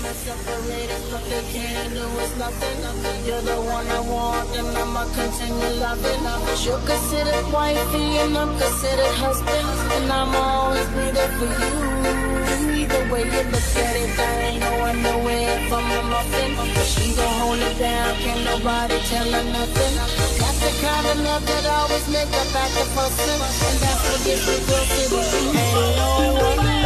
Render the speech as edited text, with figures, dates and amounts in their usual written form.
separated, but they can't do is nothing. You're the one I want, and I'ma continue loving. You're considered wifey, and I'm considered husband, and I'ma always be there for you. Either way you look at it, I ain't going nowhere from a muffin. She gon' hold it down, can't nobody tell her nothing. Got the kind of love that always make her back to fussing, and that's what gives me guilty. Ain't no one